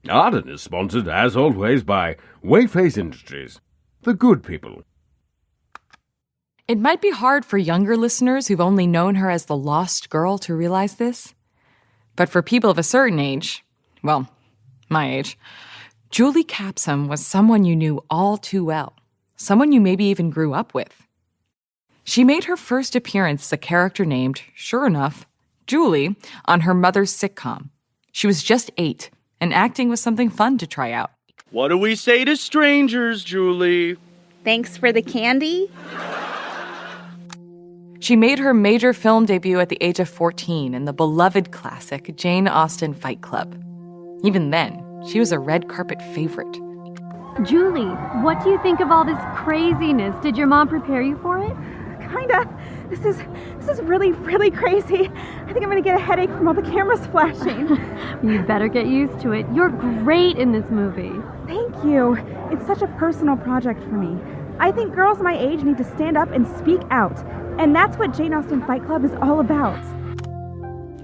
Arden is sponsored, as always, by Wayface Industries, the good people. It might be hard for younger listeners who've only known her as the lost girl to realize this. But for people of a certain age, well, my age, Julie Capsom was someone you knew all too well, someone you maybe even grew up with. She made her first appearance as a character named, sure enough, Julie, on her mother's sitcom. She was just 8, and acting was something fun to try out. What do we say to strangers, Julie? Thanks for the candy. She made her major film debut at the age of 14 in the beloved classic Jane Austen Fight Club. Even then, she was a red carpet favorite. Julie, what do you think of all this craziness? Did your mom prepare you for it? Kinda. This is really, really crazy. I think I'm gonna get a headache from all the cameras flashing. You better get used to it. You're great in this movie. Thank you. It's such a personal project for me. I think girls my age need to stand up and speak out. And that's what Jane Austen Fight Club is all about.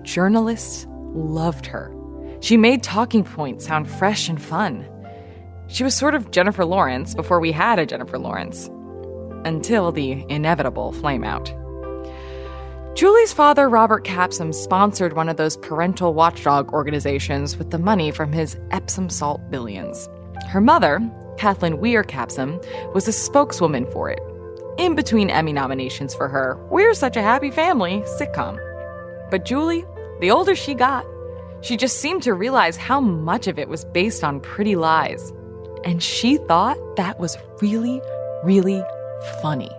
Journalists loved her. She made talking points sound fresh and fun. She was sort of Jennifer Lawrence before we had a Jennifer Lawrence. Until the inevitable flameout. Julie's father, Robert Capsom, sponsored one of those parental watchdog organizations with the money from his Epsom salt billions. Her mother, Kathleen Weir Capsom, was a spokeswoman for it. In between Emmy nominations for her We're Such a Happy Family sitcom. But Julie, the older she got, she just seemed to realize how much of it was based on pretty lies. And she thought that was really, really funny.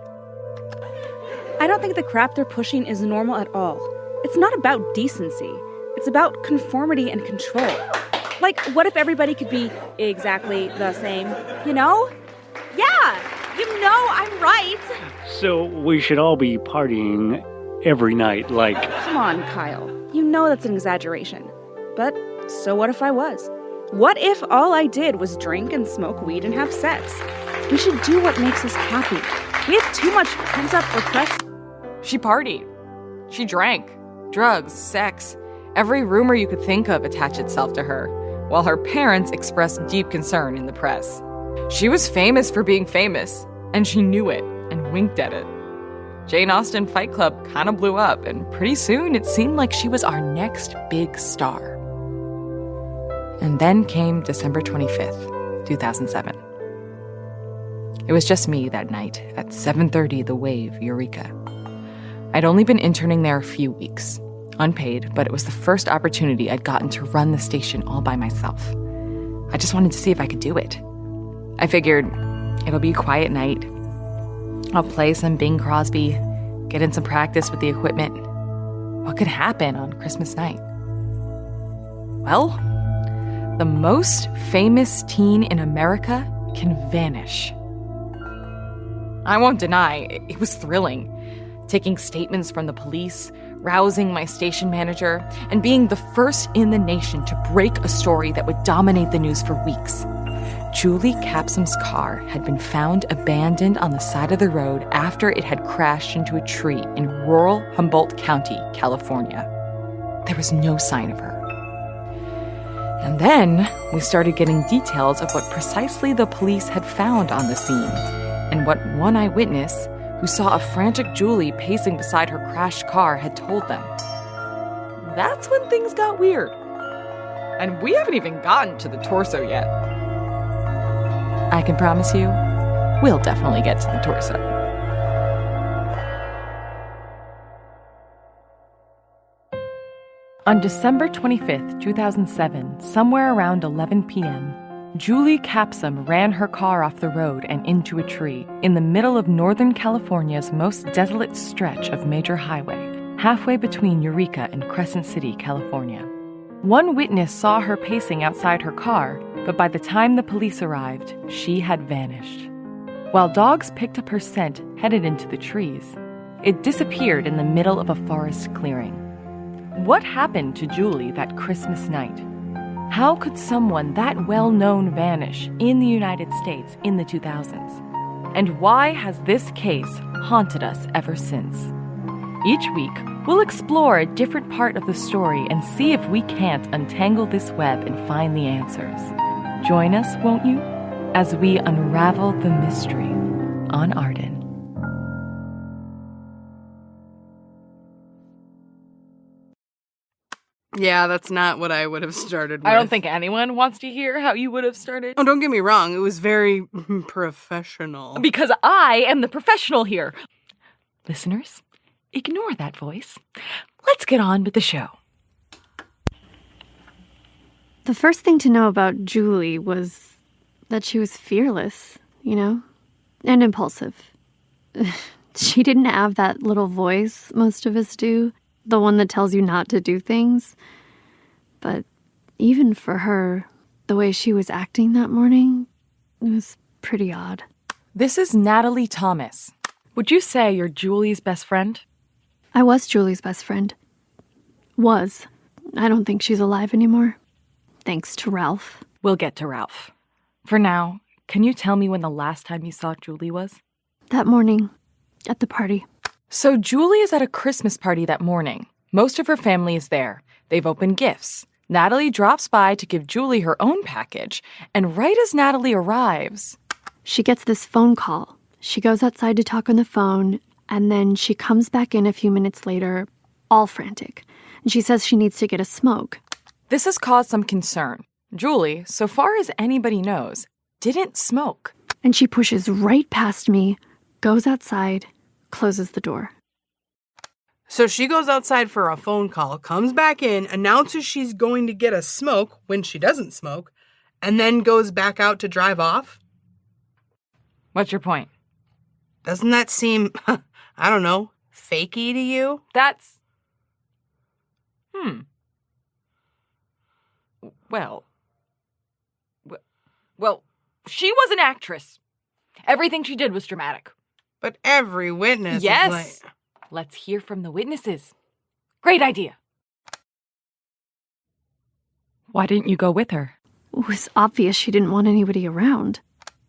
I don't think the crap they're pushing is normal at all. It's not about decency. It's about conformity and control. Like, what if everybody could be exactly the same? You know? Yeah! You know I'm right! So we should all be partying every night, like... Come on, Kyle. You know that's an exaggeration. But so what if I was? What if all I did was drink and smoke weed and have sex? We should do what makes us happy. We have too much pent-up repressed... She partied. She drank. Drugs, sex. Every rumor you could think of attached itself to her, while her parents expressed deep concern in the press. She was famous for being famous, and she knew it and winked at it. Jane Austen Fight Club kind of blew up, and pretty soon it seemed like she was our next big star. And then came December 25th, 2007. It was just me that night at 7:30 The Wave, Eureka. I'd only been interning there a few weeks, unpaid, but it was the first opportunity I'd gotten to run the station all by myself. I just wanted to see if I could do it. I figured it'll be a quiet night. I'll play some Bing Crosby, get in some practice with the equipment. What could happen on Christmas night? Well, the most famous teen in America can vanish. I won't deny, it was thrilling. Taking statements from the police, rousing my station manager, and being the first in the nation to break a story that would dominate the news for weeks. Julie Capsom's car had been found abandoned on the side of the road after it had crashed into a tree in rural Humboldt County, California. There was no sign of her. And then we started getting details of what precisely the police had found on the scene, and what one eyewitness who saw a frantic Julie pacing beside her crashed car had told them. That's when things got weird. And we haven't even gotten to the torso yet. I can promise you, we'll definitely get to the torso. On December 25th, 2007, somewhere around 11 p.m., Julie Capsom ran her car off the road and into a tree in the middle of Northern California's most desolate stretch of major highway, halfway between Eureka and Crescent City, California. One witness saw her pacing outside her car, but by the time the police arrived, she had vanished. While dogs picked up her scent headed into the trees, it disappeared in the middle of a forest clearing. What happened to Julie that Christmas night? How could someone that well-known vanish in the United States in the 2000s? And why has this case haunted us ever since? Each week, We'll explore a different part of the story and see if we can't untangle this web and find the answers. Join us, won't you, as we unravel the mystery on Arden. Yeah, that's not what I would have started with. I don't think anyone wants to hear how you would have started. Oh, don't get me wrong. It was very professional. Because I am the professional here. Listeners, ignore that voice. Let's get on with the show. The first thing to know about Julie was that she was fearless, and impulsive. She didn't have that little voice most of us do, the one that tells you not to do things. But even for her, the way she was acting that morning, it was pretty odd. This is Natalie Thomas. Would you say you're Julie's best friend? I was Julie's best friend. Was. I don't think she's alive anymore. Thanks to Ralph. We'll get to Ralph. For now, can you tell me when the last time you saw Julie was? That morning, at the party. So Julie is at a Christmas party that morning. Most of her family is there. They've opened gifts. Natalie drops by to give Julie her own package, and right as Natalie arrives... She gets this phone call. She goes outside to talk on the phone, and then she comes back in a few minutes later, all frantic. And she says she needs to get a smoke. This has caused some concern. Julie, so far as anybody knows, didn't smoke. And she pushes right past me, goes outside, closes the door. So she goes outside for a phone call, comes back in, announces she's going to get a smoke when she doesn't smoke, and then goes back out to drive off? What's your point? Doesn't that seem, I don't know, fakey to you? That's... Well, she was an actress. Everything she did was dramatic. But every witness Yes. is like... Let's hear from the witnesses. Great idea. Why didn't you go with her? It was obvious she didn't want anybody around.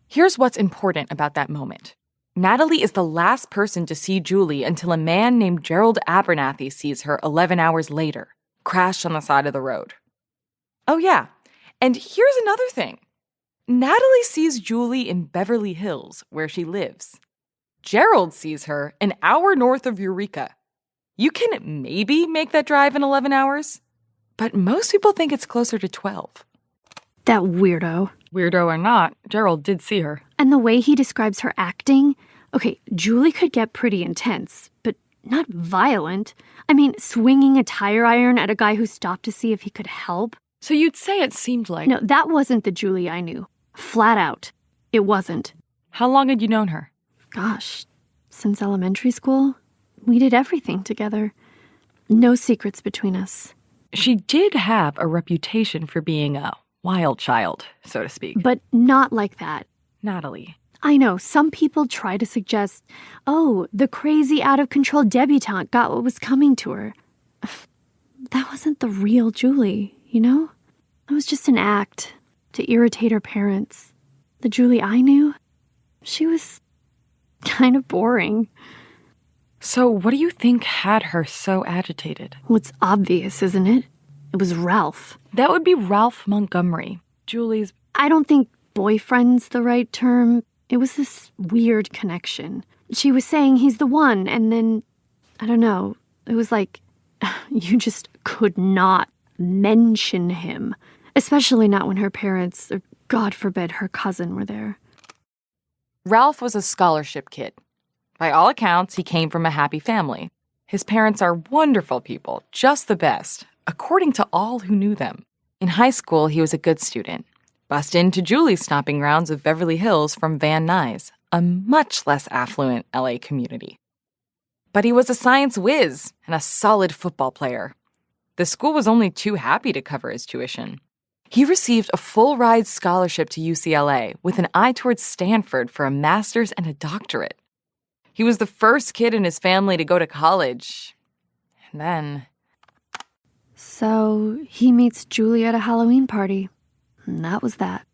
Here's what's important about that moment. Natalie is the last person to see Julie until a man named Gerald Abernathy sees her 11 hours later, crashed on the side of the road. Oh yeah, and here's another thing. Natalie sees Julie in Beverly Hills, where she lives. Gerald sees her an hour north of Eureka. You can maybe make that drive in 11 hours, but most people think it's closer to 12. That weirdo. Weirdo or not, Gerald did see her. And the way he describes her acting, okay, Julie could get pretty intense, but not violent. I mean, swinging a tire iron at a guy who stopped to see if he could help. So you'd say it seemed like... No, that wasn't the Julie I knew. Flat out. It wasn't. How long had you known her? Gosh, since elementary school, we did everything together. No secrets between us. She did have a reputation for being a wild child, so to speak. But not like that. Natalie. I know, some people try to suggest, oh, the crazy, out-of-control debutante got what was coming to her. That wasn't the real Julie, you know? It was just an act to irritate her parents. The Julie I knew, she was kind of boring. So what do you think had her so agitated? Well, it's obvious, isn't it? It was Ralph. That would be Ralph Montgomery, Julie's... I don't think boyfriend's the right term. It was this weird connection. She was saying he's the one, and then, I don't know, it was like you just could not mention him. Especially not when her parents, or God forbid, her cousin were there. Ralph was a scholarship kid. By all accounts, he came from a happy family. His parents are wonderful people, just the best, according to all who knew them. In high school, he was a good student. Bussed into Julie's stomping grounds of Beverly Hills from Van Nuys, a much less affluent LA community. But he was a science whiz and a solid football player. The school was only too happy to cover his tuition. He received a full-ride scholarship to UCLA with an eye towards Stanford for a master's and a doctorate. He was the first kid in his family to go to college. And then... So he meets Julie at a Halloween party. And that was that.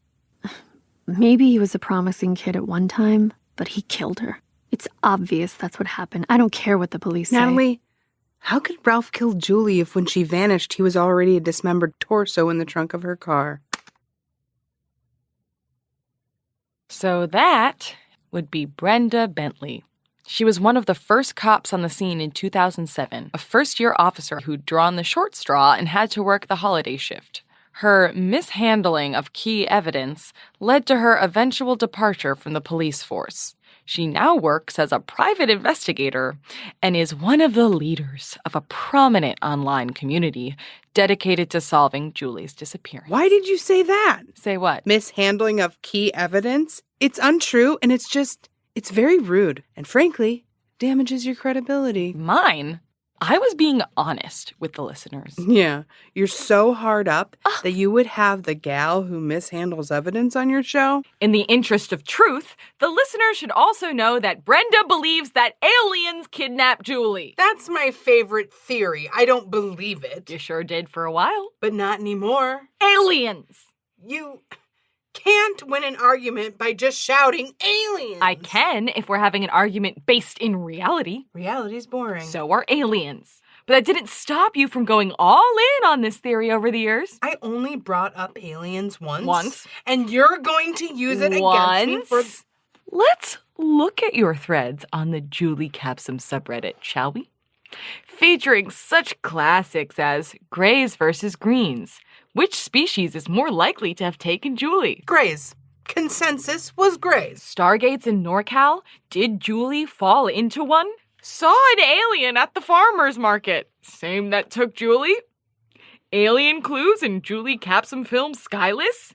Maybe he was a promising kid at one time, but he killed her. It's obvious that's what happened. I don't care what the police say. Natalie, How could Ralph kill Julie if when she vanished he was already a dismembered torso in the trunk of her car? So that would be Brenda Bentley. She was one of the first cops on the scene in 2007, a first-year officer who'd drawn the short straw and had to work the holiday shift. Her mishandling of key evidence led to her eventual departure from the police force. She now works as a private investigator and is one of the leaders of a prominent online community dedicated to solving Julie's disappearance. Why did you say that? Say what? Mishandling of key evidence? It's untrue, and it's very rude, and frankly, damages your credibility. Mine? I was being honest with the listeners. Yeah, you're so hard up that you would have the gal who mishandles evidence on your show? In the interest of truth, the listeners should also know that Brenda believes that aliens kidnapped Julie. That's my favorite theory. I don't believe it. You sure did for a while. But not anymore. Aliens! You can't win an argument by just shouting aliens. I can if we're having an argument based in reality. Reality's boring. So are aliens. But that didn't stop you from going all in on this theory over the years. I only brought up aliens once. Once. And you're going to use it against me for... Let's look at your threads on the Julie Capsom subreddit, shall we? Featuring such classics as Grays versus Greens. Which species is more likely to have taken Julie? Grays. Consensus was grays. Stargates in NorCal? Did Julie fall into one? Saw an alien at the farmer's market. Same that took Julie? Alien clues in Julie Capsom film Skyless?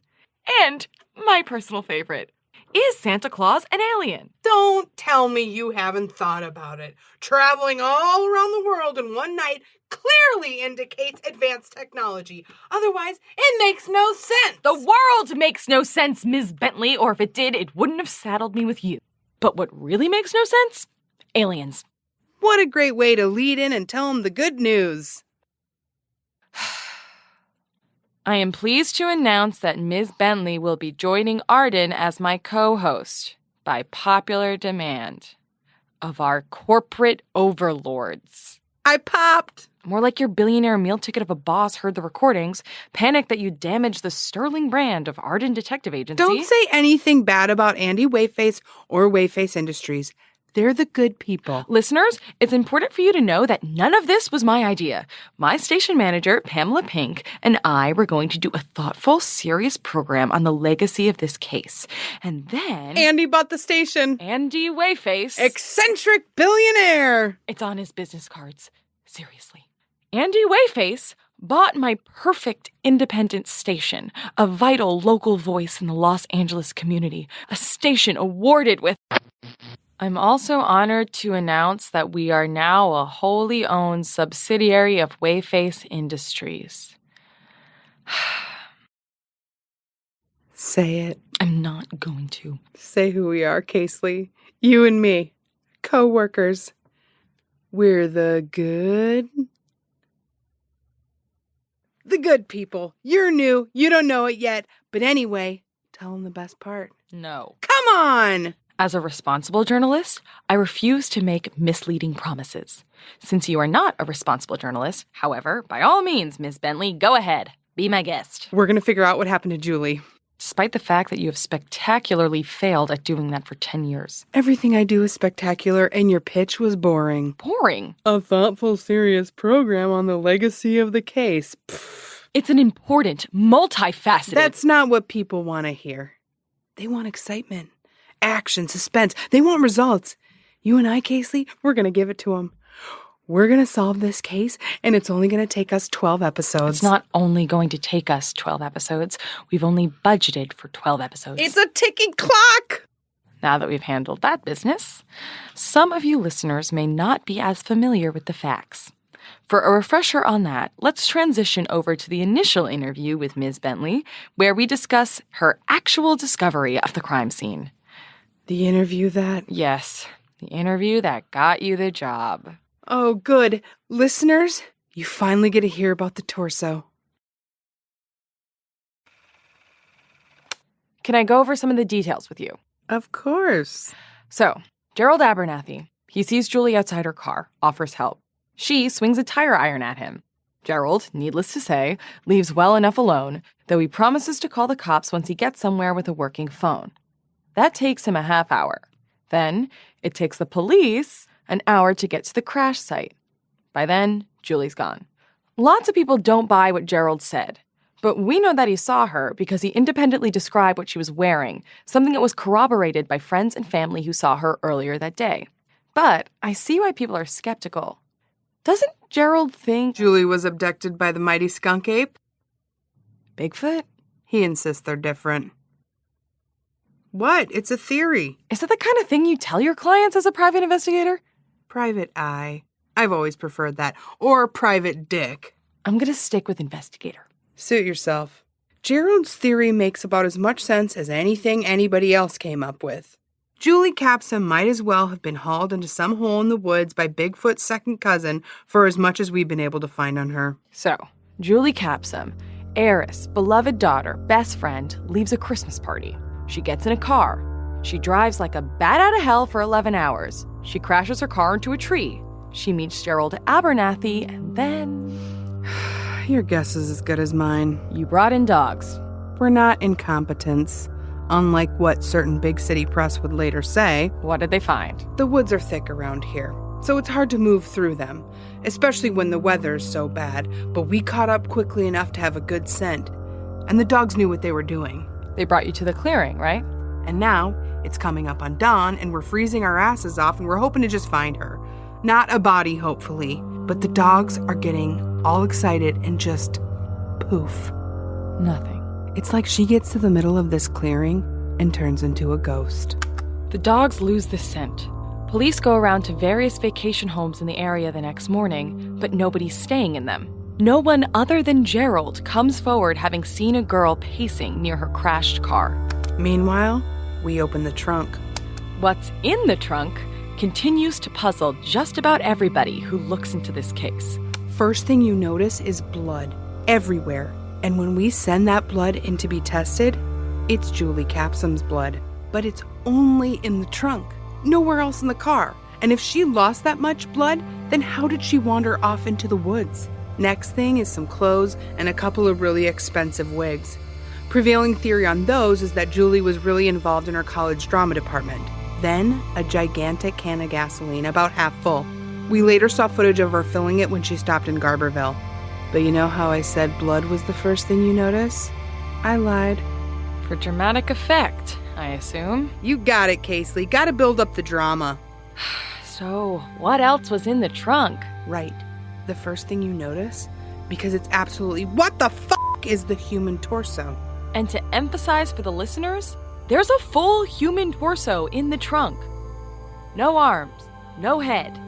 And my personal favorite. Is Santa Claus an alien? Don't tell me you haven't thought about it. Traveling all around the world in one night clearly indicates advanced technology. Otherwise, it makes no sense. The world makes no sense, Ms. Bentley, or if it did, it wouldn't have saddled me with you. But what really makes no sense? Aliens. What a great way to lead in and tell them the good news. I am pleased to announce that Ms. Bentley will be joining Arden as my co-host by popular demand of our corporate overlords. I popped. More like your billionaire meal ticket of a boss heard the recordings, panicked that you damaged the sterling brand of Arden Detective Agency. Don't say anything bad about Andy Wayface or Wayface Industries. They're the good people. Listeners, it's important for you to know that none of this was my idea. My station manager, Pamela Pink, and I were going to do a thoughtful, serious program on the legacy of this case. And then... Andy bought the station. Andy Wayface. Eccentric billionaire. It's on his business cards. Seriously. Andy Wayface bought my perfect independent station, a vital local voice in the Los Angeles community, a station awarded with... I'm also honored to announce that we are now a wholly owned subsidiary of Wayface Industries. Say it. I'm not going to. Say who we are, Casely. You and me. Co-workers. We're the good people. You're new. You don't know it yet. But anyway, tell them the best part. No. Come on! As a responsible journalist, I refuse to make misleading promises. Since you are not a responsible journalist, however, by all means, Ms. Bentley, go ahead. Be my guest. We're going to figure out what happened to Julie. Despite the fact that you have spectacularly failed at doing that for 10 years. Everything I do is spectacular, and your pitch was boring. Boring? A thoughtful, serious program on the legacy of the case. Pfft. It's an important, multifaceted... That's not what people want to hear. They want excitement. Action, suspense. They want results. You and I, Casely, we're going to give it to them. We're going to solve this case, and it's only going to take us 12 episodes. It's not only going to take us 12 episodes. We've only budgeted for 12 episodes. It's a ticking clock! Now that we've handled that business, some of you listeners may not be as familiar with the facts. For a refresher on that, let's transition over to the initial interview with Ms. Bentley, where we discuss her actual discovery of the crime scene. The interview that... Yes, the interview that got you the job. Oh, good. Listeners, you finally get to hear about the torso. Can I go over some of the details with you? Of course. So, Gerald Abernathy, he sees Julie outside her car, offers help. She swings a tire iron at him. Gerald, needless to say, leaves well enough alone, though he promises to call the cops once he gets somewhere with a working phone. That takes him a half hour. Then, it takes the police an hour to get to the crash site. By then, Julie's gone. Lots of people don't buy what Gerald said, but we know that he saw her because he independently described what she was wearing, something that was corroborated by friends and family who saw her earlier that day. But I see why people are skeptical. Doesn't Gerald think Julie was abducted by the mighty skunk ape? Bigfoot? He insists they're different. What? It's a theory. Is that the kind of thing you tell your clients as a private investigator? Private eye. I've always preferred that. Or private dick. I'm gonna stick with investigator. Suit yourself. Gerald's theory makes about as much sense as anything anybody else came up with. Julie Capsom might as well have been hauled into some hole in the woods by Bigfoot's second cousin for as much as we've been able to find on her. So, Julie Capsom, heiress, beloved daughter, best friend, leaves a Christmas party. She gets in a car. She drives like a bat out of hell for 11 hours. She crashes her car into a tree. She meets Gerald Abernathy, and then... Your guess is as good as mine. You brought in dogs. We're not incompetents. Unlike what certain big city press would later say. What did they find? The woods are thick around here, so it's hard to move through them, especially when the weather's so bad, but we caught up quickly enough to have a good scent. And the dogs knew what they were doing. They brought you to the clearing, right? And now, it's coming up on dawn, and we're freezing our asses off, and we're hoping to just find her. Not a body, hopefully, but the dogs are getting all excited and just poof. Nothing. It's like she gets to the middle of this clearing and turns into a ghost. The dogs lose the scent. Police go around to various vacation homes in the area the next morning, but nobody's staying in them. No one other than Gerald comes forward having seen a girl pacing near her crashed car. Meanwhile, we open the trunk. What's in the trunk continues to puzzle just about everybody who looks into this case. First thing you notice is blood everywhere. And when we send that blood in to be tested, it's Julie Capsom's blood. But it's only in the trunk, nowhere else in the car. And if she lost that much blood, then how did she wander off into the woods? Next thing is some clothes and a couple of really expensive wigs. Prevailing theory on those is that Julie was really involved in her college drama department. Then, a gigantic can of gasoline, about half full. We later saw footage of her filling it when she stopped in Garberville. But you know how I said blood was the first thing you notice? I lied. For dramatic effect, I assume. You got it, Casely. Gotta build up the drama. So, what else was in the trunk? Right. The first thing you notice, because it's absolutely what the f*** is the human torso. And to emphasize for the listeners, there's a full human torso in the trunk. No arms, no head.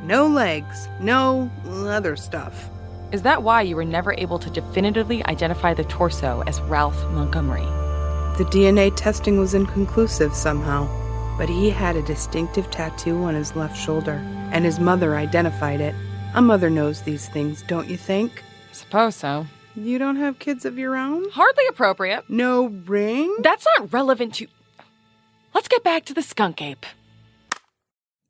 No legs, no other stuff. Is that why you were never able to definitively identify the torso as Ralph Montgomery? The DNA testing was inconclusive somehow, but he had a distinctive tattoo on his left shoulder, and his mother identified it. A mother knows these things, don't you think? I suppose so. You don't have kids of your own? Hardly appropriate. No ring? That's not relevant to... Let's get back to the skunk ape.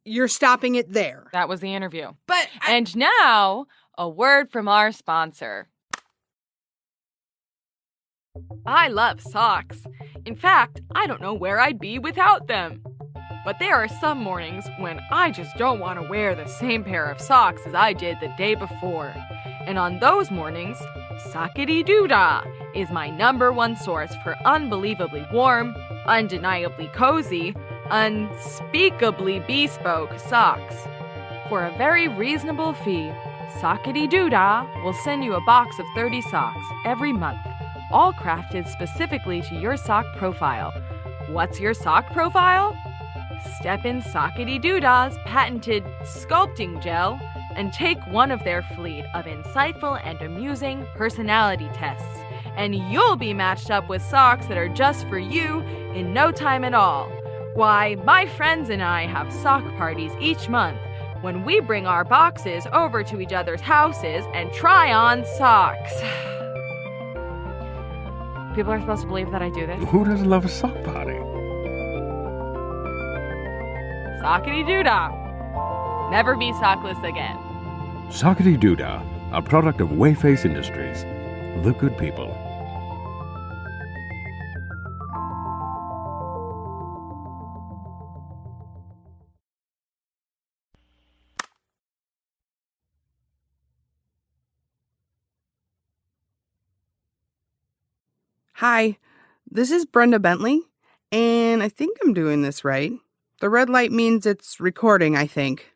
You're stopping it there. That was the interview. But... And now... a word from our sponsor. I love socks. In fact, I don't know where I'd be without them. But there are some mornings when I just don't want to wear the same pair of socks as I did the day before. And on those mornings, Sockety-Doo-Dah is my #1 source for unbelievably warm, undeniably cozy, unspeakably bespoke socks. For a very reasonable fee, Sockety-Doo-Dah will send you a box of 30 socks every month, all crafted specifically to your sock profile. What's your sock profile? Step in Sockety-Doo-Dah's patented sculpting gel and take one of their fleet of insightful and amusing personality tests, and you'll be matched up with socks that are just for you in no time at all. Why, my friends and I have sock parties each month when we bring our boxes over to each other's houses and try on socks. People are supposed to believe that I do this. Who doesn't love a sock party? Sockety-Doo-Dah. Never be sockless again. Sockety Doodah, a product of Wayface Industries. The good people. Hi, this is Brenda Bentley, and I think I'm doing this right. The red light means it's recording, I think.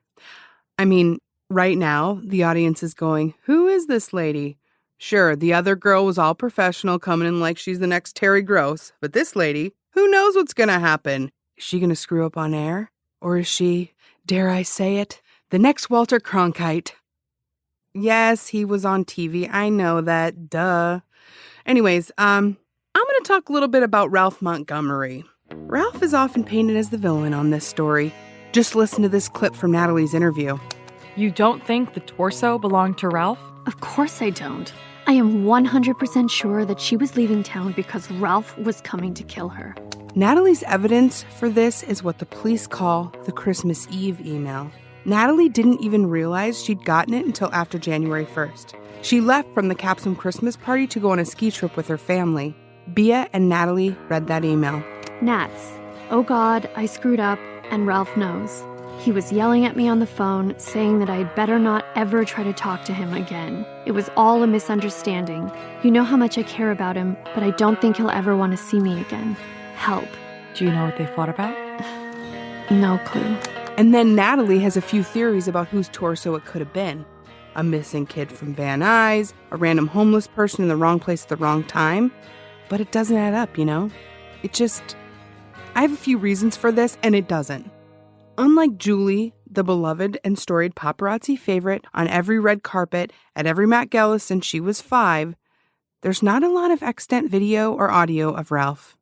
I mean, right now, the audience is going, who is this lady? Sure, the other girl was all professional, coming in like she's the next Terry Gross, but this lady, who knows what's gonna happen? Is she gonna screw up on air? Or is she, dare I say it, the next Walter Cronkite? Yes, he was on TV, I know that, duh. Anyways, I'm going to talk a little bit about Ralph Montgomery. Ralph is often painted as the villain on this story. Just listen to this clip from Natalie's interview. You don't think the torso belonged to Ralph? Of course I don't. I am 100% sure that she was leaving town because Ralph was coming to kill her. Natalie's evidence for this is what the police call the Christmas Eve email. Natalie didn't even realize she'd gotten it until after January 1st. She left from the Capsom Christmas party to go on a ski trip with her family. Bea and Natalie read that email. Nats, oh God, I screwed up, and Ralph knows. He was yelling at me on the phone, saying that I'd better not ever try to talk to him again. It was all a misunderstanding. You know how much I care about him, but I don't think he'll ever want to see me again. Help. Do you know what they fought about? No clue. And then Natalie has a few theories about whose torso it could have been. A missing kid from Van Nuys, a random homeless person in the wrong place at the wrong time. But it doesn't add up, you know? I have a few reasons for this, and it doesn't. Unlike Julie, the beloved and storied paparazzi favorite on every red carpet at every Met Gala since she was 5, there's not a lot of extant video or audio of Ralph.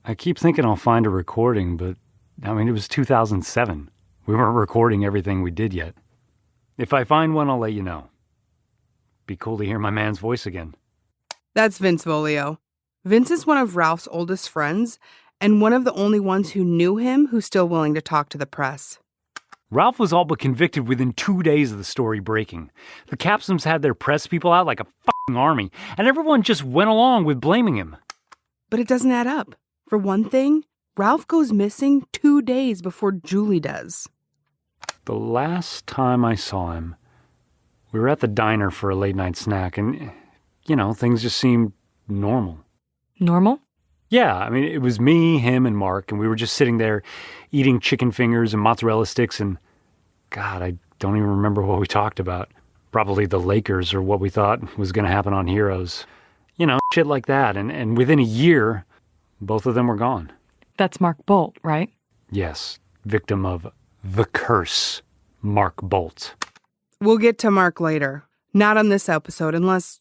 I keep thinking I'll find a recording, but, it was 2007. We weren't recording everything we did yet. If I find one, I'll let you know. Be cool to hear my man's voice again. That's Vince Volio. Vince is one of Ralph's oldest friends, and one of the only ones who knew him who's still willing to talk to the press. Ralph was all but convicted within 2 days of the story breaking. The Capsoms had their press people out like a fucking army, and everyone just went along with blaming him. But it doesn't add up. For one thing, Ralph goes missing 2 days before Julie does. The last time I saw him, we were at the diner for a late-night snack, and, things just seemed normal. Normal? Yeah, it was me, him, and Mark, and we were just sitting there eating chicken fingers and mozzarella sticks, and God, I don't even remember what we talked about. Probably the Lakers or what we thought was going to happen on Heroes. Shit like that, and within a year, both of them were gone. That's Mark Bolt, right? Yes, victim of the curse, Mark Bolt. We'll get to Mark later. Not on this episode, unless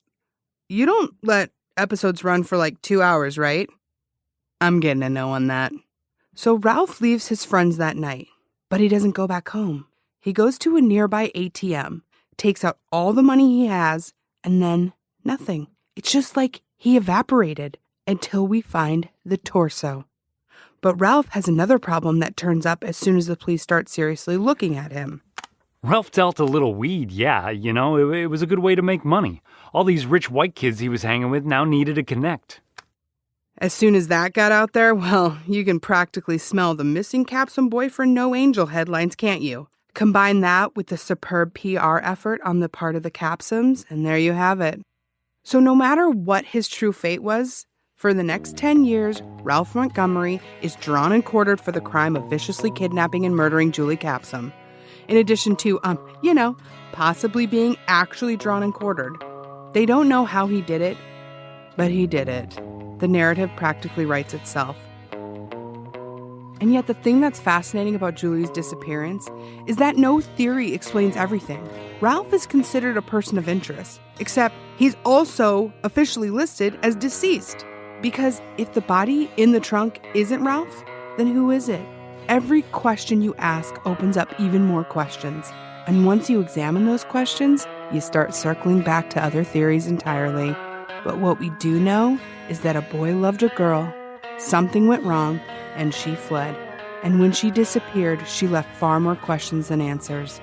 you don't let episodes run for 2 hours, right? I'm getting a no on that. So Ralph leaves his friends that night, but he doesn't go back home. He goes to a nearby ATM, takes out all the money he has, and then nothing. It's just like he evaporated until we find the torso. But Ralph has another problem that turns up as soon as the police start seriously looking at him. Ralph dealt a little weed, yeah, it was a good way to make money. All these rich white kids he was hanging with now needed a connect. As soon as that got out there, well, you can practically smell the missing Capsom boyfriend no angel headlines, can't you? Combine that with the superb PR effort on the part of the Capsoms, and there you have it. So no matter what his true fate was, for the next 10 years, Ralph Montgomery is drawn and quartered for the crime of viciously kidnapping and murdering Julie Capsom. In addition to, possibly being actually drawn and quartered. They don't know how he did it, but he did it. The narrative practically writes itself. And yet the thing that's fascinating about Julie's disappearance is that no theory explains everything. Ralph is considered a person of interest, except he's also officially listed as deceased. Because if the body in the trunk isn't Ralph, then who is it? Every question you ask opens up even more questions. And once you examine those questions, you start circling back to other theories entirely. But what we do know is that a boy loved a girl, something went wrong, and she fled. And when she disappeared, she left far more questions than answers.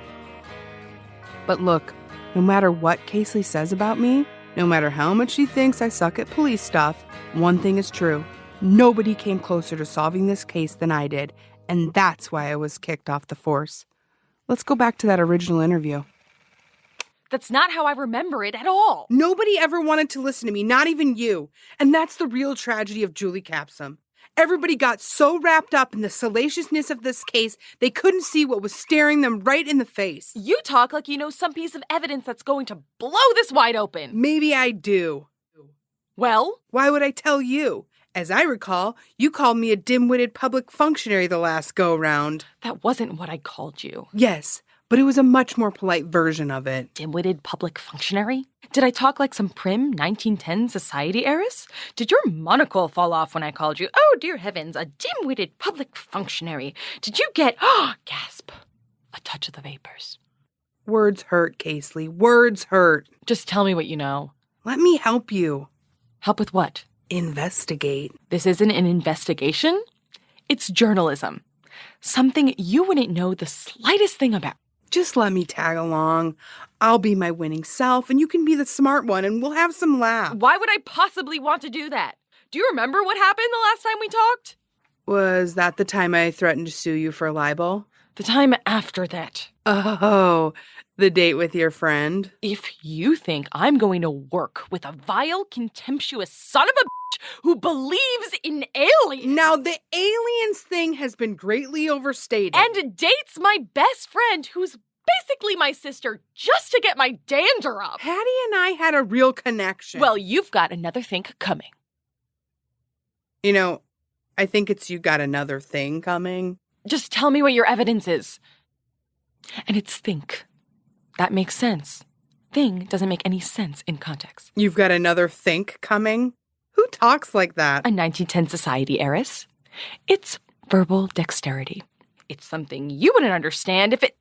But look, No matter what Casely says about me, no matter how much she thinks I suck at police stuff, one thing is true. Nobody came closer to solving this case than I did, and that's why I was kicked off the force. Let's go back to that original interview. That's not how I remember it at all. Nobody ever wanted to listen to me, not even you. And that's the real tragedy of Julie Capsom. Everybody got so wrapped up in the salaciousness of this case, they couldn't see what was staring them right in the face. You talk like you know some piece of evidence that's going to blow this wide open. Maybe I do. Well? Why would I tell you? As I recall, you called me a dim-witted public functionary the last go-round. That wasn't what I called you. Yes, but it was a much more polite version of it. Dim-witted public functionary? Did I talk like some prim 1910 society heiress? Did your monocle fall off when I called you, oh dear heavens, a dim-witted public functionary? Did you get, gasp, a touch of the vapors? Words hurt, Casely. Words hurt. Just tell me what you know. Let me help you. Help with what? Investigate. This isn't an investigation. It's journalism. Something you wouldn't know the slightest thing about. Just let me tag along. I'll be my winning self, and you can be the smart one, and we'll have some laughs. Why would I possibly want to do that? Do you remember what happened the last time we talked? Was that the time I threatened to sue you for libel? The time after that. Oh, the date with your friend? If you think I'm going to work with a vile, contemptuous son of a bitch who believes in aliens... Now, the aliens thing has been greatly overstated. And dates my best friend who's basically my sister just to get my dander up. Hattie and I had a real connection. Well, you've got another think coming. You know, I think it's you got another thing coming. Just tell me what your evidence is. And it's think. That makes sense. Thing doesn't make any sense in context. You've got another think coming? Who talks like that? A 1910 society heiress. It's verbal dexterity. It's something you wouldn't understand if it...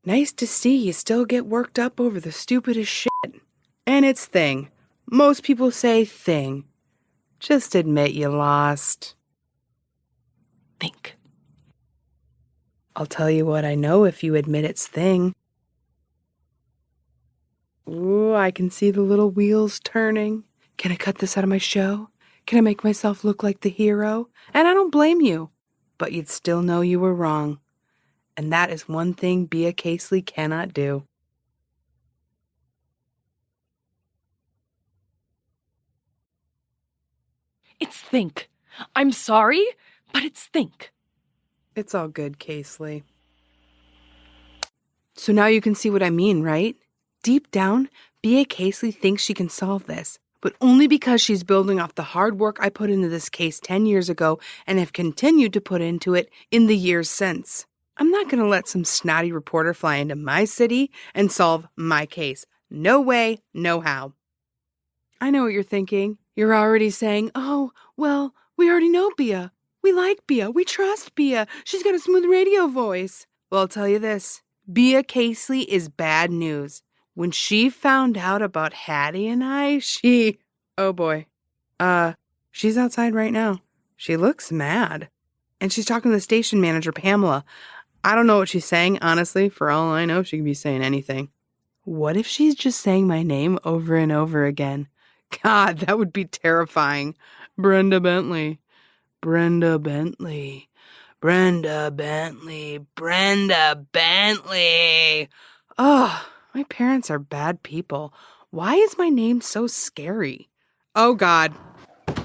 Nice to see you still get worked up over the stupidest shit. And it's thing. Most people say thing. Just admit you lost. Think. I'll tell you what I know if you admit it's thing. Ooh, I can see the little wheels turning. Can I cut this out of my show? Can I make myself look like the hero? And I don't blame you. But you'd still know you were wrong. And that is one thing Bea Casely cannot do. It's think. I'm sorry, but it's think. It's all good, Casely. So now you can see what I mean, right? Deep down, Bea Casely thinks she can solve this, but only because she's building off the hard work I put into this case 10 years ago and have continued to put into it in the years since. I'm not going to let some snotty reporter fly into my city and solve my case. No way, no how. I know what you're thinking. You're already saying, oh, well, we already know Bea. We like Bea. We trust Bea. She's got a smooth radio voice. Well, I'll tell you this. Bea Casely is bad news. When she found out about Hattie and I, oh boy. She's outside right now. She looks mad. And she's talking to the station manager, Pamela. I don't know what she's saying, honestly. For all I know, she could be saying anything. What if she's just saying my name over and over again? God, that would be terrifying. Brenda Bentley. Brenda Bentley. Brenda Bentley. Brenda Bentley. Oh, my parents are bad people. Why is my name so scary? Oh, God.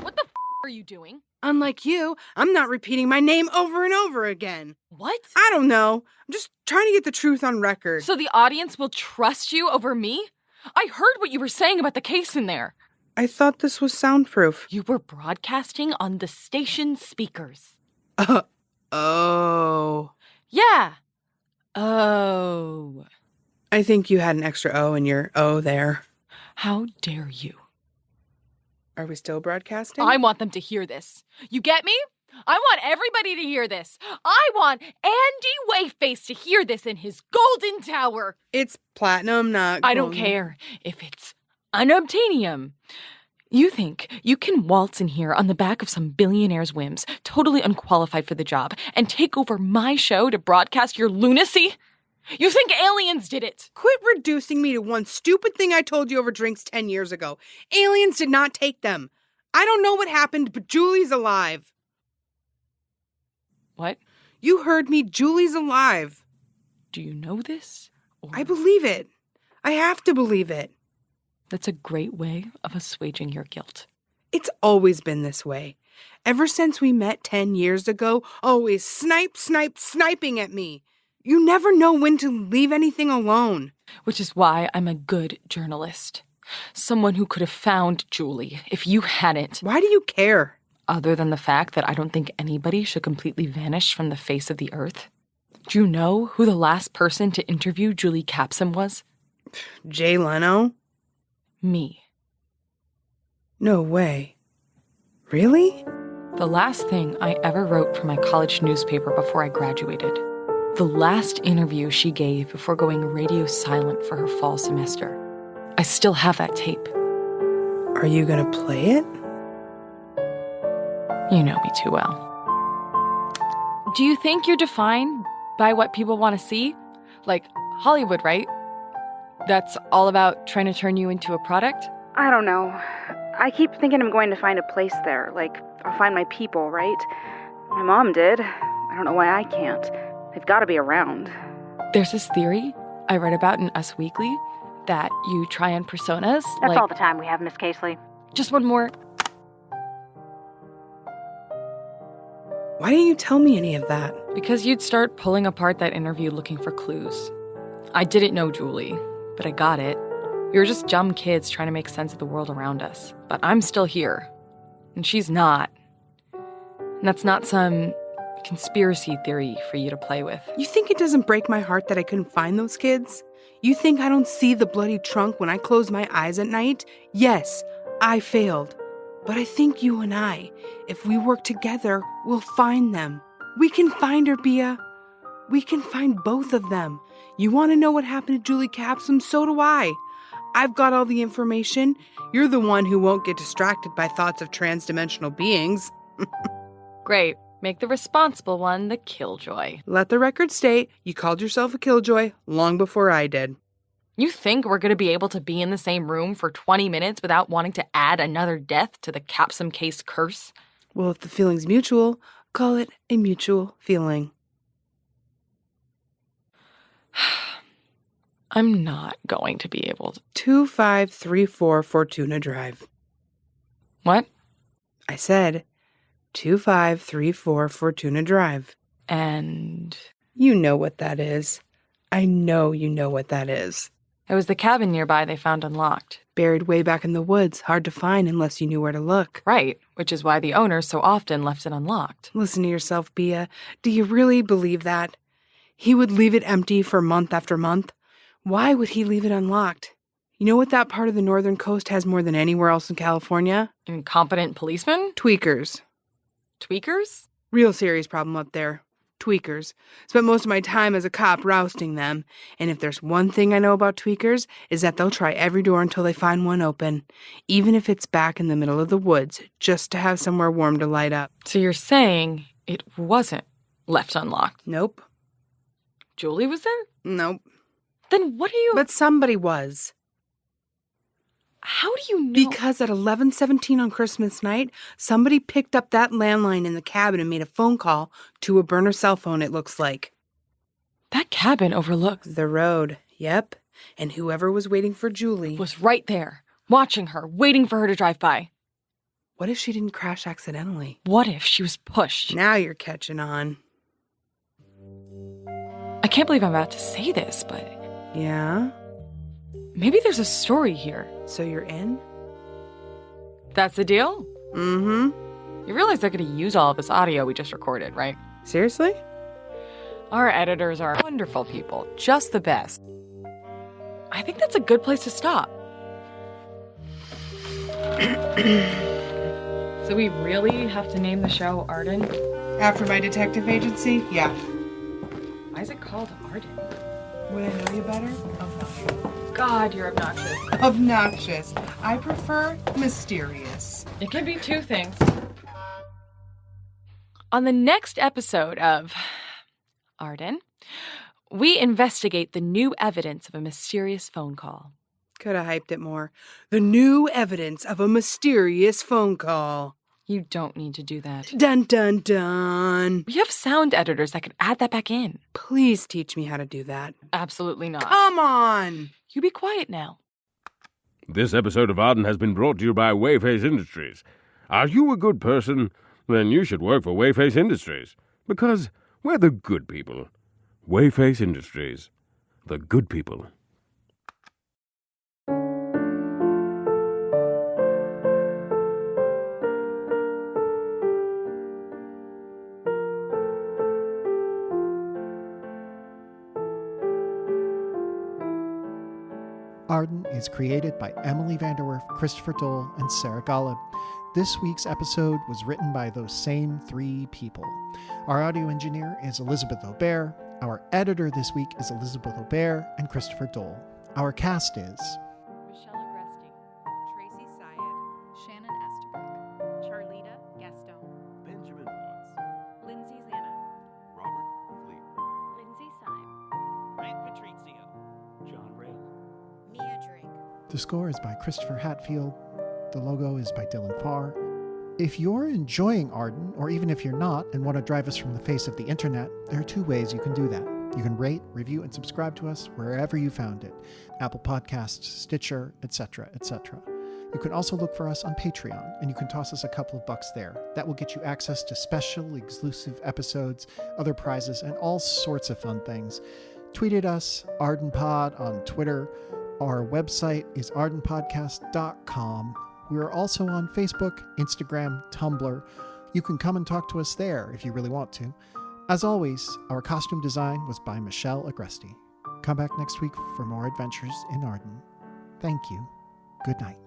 What the are you doing? Unlike you, I'm not repeating my name over and over again. What? I don't know. I'm just trying to get the truth on record. So the audience will trust you over me? I heard what you were saying about the case in there. I thought this was soundproof. You were broadcasting on the station speakers. Oh. Yeah. Oh. I think you had an extra O in your O there. How dare you? Are we still broadcasting? I want them to hear this. You get me? I want everybody to hear this. I want Andy Wayface to hear this in his golden tower. It's platinum, not gold. I don't care if it's unobtainium. You think you can waltz in here on the back of some billionaire's whims, totally unqualified for the job, and take over my show to broadcast your lunacy? You think aliens did it? Quit reducing me to one stupid thing I told you over drinks 10 years ago. Aliens did not take them. I don't know what happened, but Julie's alive. What? You heard me. Julie's alive. Do you know this? I believe it. I have to believe it. That's a great way of assuaging your guilt. It's always been this way. Ever since we met 10 years ago, always sniping at me. You never know when to leave anything alone. Which is why I'm a good journalist. Someone who could have found Julie if you hadn't. Why do you care? Other than the fact that I don't think anybody should completely vanish from the face of the earth. Do you know who the last person to interview Julie Capsom was? Jay Leno? Me. No way. Really? The last thing I ever wrote for my college newspaper before I graduated. The last interview she gave before going radio silent for her fall semester. I still have that tape. Are you gonna play it? You know me too well. Do you think you're defined by what people want to see? Like Hollywood, right? That's all about trying to turn you into a product? I don't know. I keep thinking I'm going to find a place there. Like, I'll find my people, right? My mom did. I don't know why I can't. They've got to be around. There's this theory I read about in Us Weekly that you try on personas. That's all the time we have, Miss Casely. Just one more. Why didn't you tell me any of that? Because you'd start pulling apart that interview looking for clues. I didn't know Julie, but I got it. We were just dumb kids trying to make sense of the world around us. But I'm still here. And she's not. And that's not some conspiracy theory for you to play with. You think it doesn't break my heart that I couldn't find those kids? You think I don't see the bloody trunk when I close my eyes at night? Yes, I failed. But I think you and I, if we work together, we'll find them. We can find her, Bia. We can find both of them. You want to know what happened to Julie Capsom? So do I. I've got all the information. You're the one who won't get distracted by thoughts of transdimensional beings. Great. Make the responsible one the killjoy. Let the record state you called yourself a killjoy long before I did. You think we're going to be able to be in the same room for 20 minutes without wanting to add another death to the Capsom case curse? Well, if the feeling's mutual, call it a mutual feeling. I'm not going to be able to. 2534 Fortuna Drive. What? I said 2534 Fortuna Drive. And? You know what that is. I know you know what that is. It was the cabin nearby they found unlocked. Buried way back in the woods, hard to find unless you knew where to look. Right, which is why the owner so often left it unlocked. Listen to yourself, Bia. Do you really believe that? He would leave it empty for month after month? Why would he leave it unlocked? You know what that part of the northern coast has more than anywhere else in California? Incompetent policemen? Tweakers. Tweakers? Real serious problem up there. Tweakers. Spent most of my time as a cop rousting them. And if there's one thing I know about tweakers, is that they'll try every door until they find one open. Even if it's back in the middle of the woods, just to have somewhere warm to light up. So you're saying it wasn't left unlocked? Nope. Julie was there? Nope. Then what are you... But somebody was. How do you know? Because at 11:17 on Christmas night, somebody picked up that landline in the cabin and made a phone call to a burner cell phone, it looks like. That cabin overlooks... The road, yep. And whoever was waiting for Julie... was right there, watching her, waiting for her to drive by. What if she didn't crash accidentally? What if she was pushed? Now you're catching on. I can't believe I'm about to say this, but... Yeah? Maybe there's a story here. So you're in? That's the deal? Mm-hmm. You realize they're going to use all of this audio we just recorded, right? Seriously? Our editors are wonderful people, just the best. I think that's a good place to stop. So we really have to name the show Arden? After my detective agency? Yeah. Why is it called Arden? Would I know you better? God, you're obnoxious. Obnoxious. I prefer mysterious. It can be two things. On the next episode of Arden, We investigate the new evidence of a mysterious phone call. Could have hyped it more. The new evidence of a mysterious phone call. You don't need to do that. Dun, dun, dun. We have sound editors that could add that back in. Please teach me how to do that. Absolutely not. Come on! You be quiet now. This episode of Arden has been brought to you by Wayface Industries. Are you a good person? Then you should work for Wayface Industries. Because we're the good people. Wayface Industries. The good people. Arden is created by Emily Vanderwerf, Christopher Dole, and Sarah Golub. This week's episode was written by those same three people. Our audio engineer is Elizabeth Aubert. Our editor this week is Elizabeth Aubert and Christopher Dole. Our cast is Michelle Agresti, Tracy Syed, Shannon Estabrook, Charlita Gaston, Benjamin Watts, Lindsay Zanna, Robert Fleet, Lindsay Syme, Grant Patrizio, John Rail. Mia Drake. The score is by Christopher Hatfield. The logo is by Dylan Farr. If you're enjoying Arden, or even if you're not and want to drive us from the face of the internet, there are two ways you can do that. You can rate, review, and subscribe to us wherever you found it. Apple Podcasts, Stitcher, etc., etc. You can also look for us on Patreon, and you can toss us a couple of bucks there. That will get you access to special, exclusive episodes, other prizes, and all sorts of fun things. Tweet at us, ArdenPod on Twitter. Our website is ardenpodcast.com. We are also on Facebook, Instagram, Tumblr. You can come and talk to us there if you really want to. As always, our costume design was by Michelle Agresti. Come back next week for more adventures in Arden. Thank you. Good night.